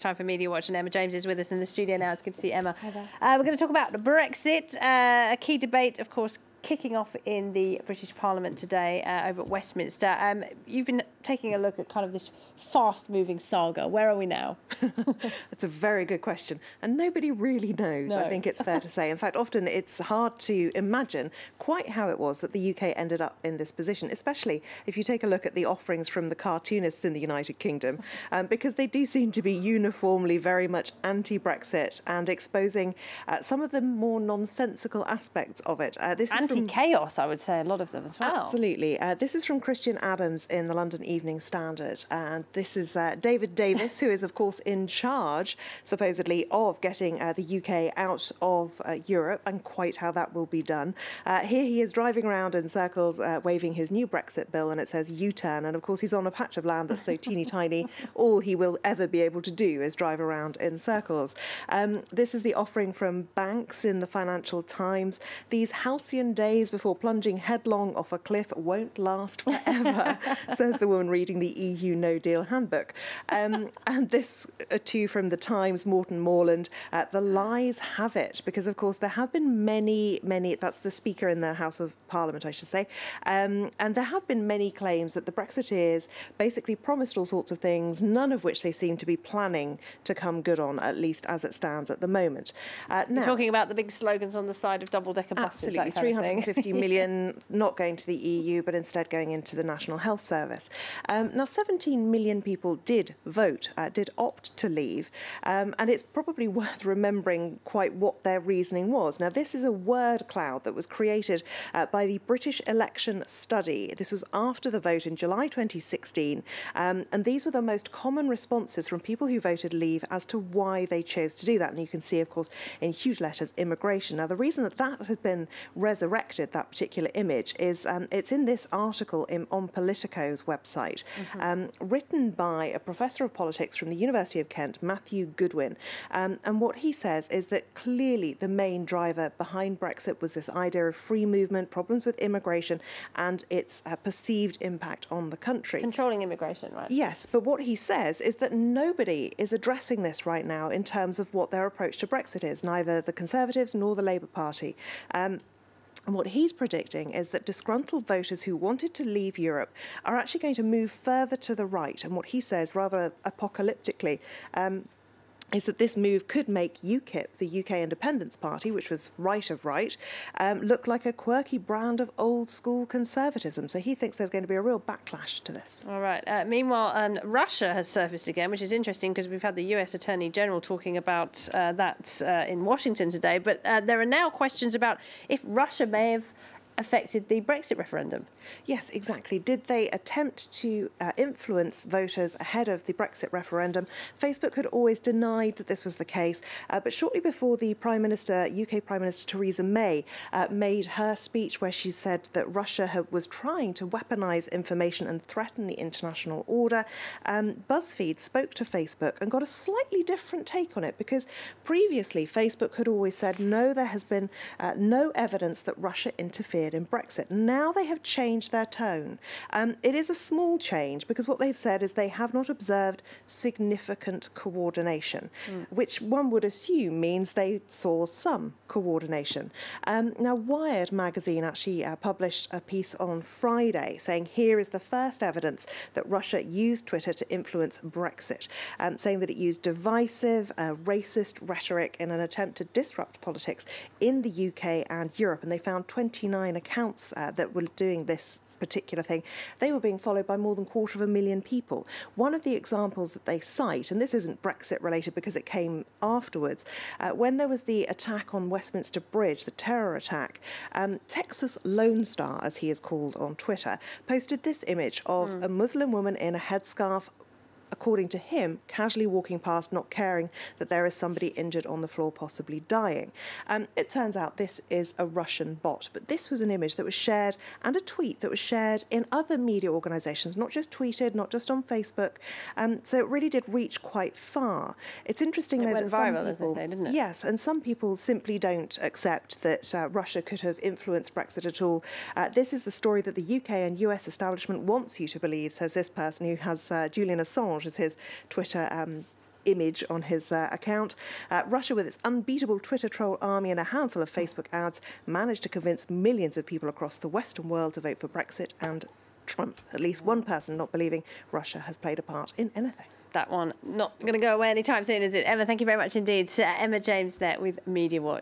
time for Media Watch, and Emma James is with us in the studio now. It's good to see Emma. Hi there. We're going to talk about Brexit, a key debate, of course, kicking off in the British Parliament today over at Westminster. You've been taking a look at kind of this fast-moving saga. Where are we now? That's a very good question, and nobody really knows, I think it's fair to say. In fact, often it's hard to imagine quite how it was that the UK ended up in this position, especially if you take a look at the offerings from the cartoonists in the United Kingdom, because they do seem to be uniformly very much anti-Brexit and exposing some of the more nonsensical aspects of it. This is anti-chaos, I would say, a lot of them as well. Absolutely. This is from Christian Adams in the London Evening Standard, and this is David Davis, who is, of course, in charge, supposedly, of getting the UK out of Europe, and quite how that will be done. Here he is driving around in circles, waving his new Brexit bill, and it says U-turn, and of course he's on a patch of land that's so teeny tiny, all he will ever be able to do is drive around in circles. This is the offering from banks in the Financial Times. These halcyon days before plunging headlong off a cliff won't last forever, says the woman reading the EU No Deal handbook. And this too from the Times, Morton Morland, the lies have it, because of course there have been many, that's the Speaker in the House of Parliament, I should say, and there have been many claims that the Brexiteers basically promised all sorts of things, none of which they seem to be planning to come good on, at least as it stands at the moment. You're talking about the big slogans on the side of double-decker buses, absolutely, that kind of thing. 350 million not going to the EU, but instead going into the National Health Service. Now, 17 million people did vote, did opt to leave, and it's probably worth remembering quite what their reasoning was. Now, this is a word cloud that was created by the British Election Study. This was after the vote in July 2016, and these were the most common responses from people who voted leave as to why they chose to do that. And you can see, of course, in huge letters, immigration. Now, the reason that that has been resurrected, that particular image, is it's in this article on Politico's website, written by a professor of politics from the University of Kent, Matthew Goodwin. And what he says is that clearly the main driver behind Brexit was this idea of free movement, problems with immigration, and its perceived impact on the country. Controlling immigration, right? Yes, but what he says is that nobody is addressing this right now in terms of what their approach to Brexit is, neither the Conservatives nor the Labour Party. And what he's predicting is that disgruntled voters who wanted to leave Europe are actually going to move further to the right. And what he says, rather apocalyptically, is that this move could make UKIP, the UK Independence Party, which was right of right, look like a quirky brand of old-school conservatism. So he thinks there's going to be a real backlash to this. All right. Meanwhile, Russia has surfaced again, which is interesting because we've had the US Attorney General talking about that in Washington today. But there are now questions about if Russia may have affected the Brexit referendum. Yes, exactly. Did they attempt to influence voters ahead of the Brexit referendum? Facebook had always denied that this was the case, but shortly before the UK Prime Minister Theresa May made her speech where she said that Russia was trying to weaponise information and threaten the international order, BuzzFeed spoke to Facebook and got a slightly different take on it, because previously Facebook had always said, no, there has been no evidence that Russia interfered in Brexit. Now they have changed their tone. It is a small change, because what they've said is they have not observed significant coordination, which one would assume means they saw some coordination. Now, Wired magazine actually published a piece on Friday saying here is the first evidence that Russia used Twitter to influence Brexit, saying that it used divisive, racist rhetoric in an attempt to disrupt politics in the UK and Europe. And they found 29 accounts that were doing this particular thing. They were being followed by more than 250,000 people. One of the examples that they cite, and this isn't Brexit related because it came afterwards, when there was the attack on Westminster Bridge, the terror attack, Texas Lone Star, as he is called on Twitter, posted this image of a Muslim woman in a headscarf, according to him, casually walking past, not caring that there is somebody injured on the floor, possibly dying. It turns out this is a Russian bot, but this was an image that was shared and a tweet that was shared in other media organisations, not just tweeted, not just on Facebook. So it really did reach quite far. It's interesting, though, that some people, as they say, didn't it? Yes, and some people simply don't accept that Russia could have influenced Brexit at all. This is the story that the UK and US establishment wants you to believe, says this person who has Julian Assange as his Twitter image on his account. Russia, with its unbeatable Twitter troll army and a handful of Facebook ads, managed to convince millions of people across the Western world to vote for Brexit and Trump. At least one person not believing Russia has played a part in anything. That one not going to go away anytime soon, is it? Emma, thank you very much indeed. Emma James there with Media Watch.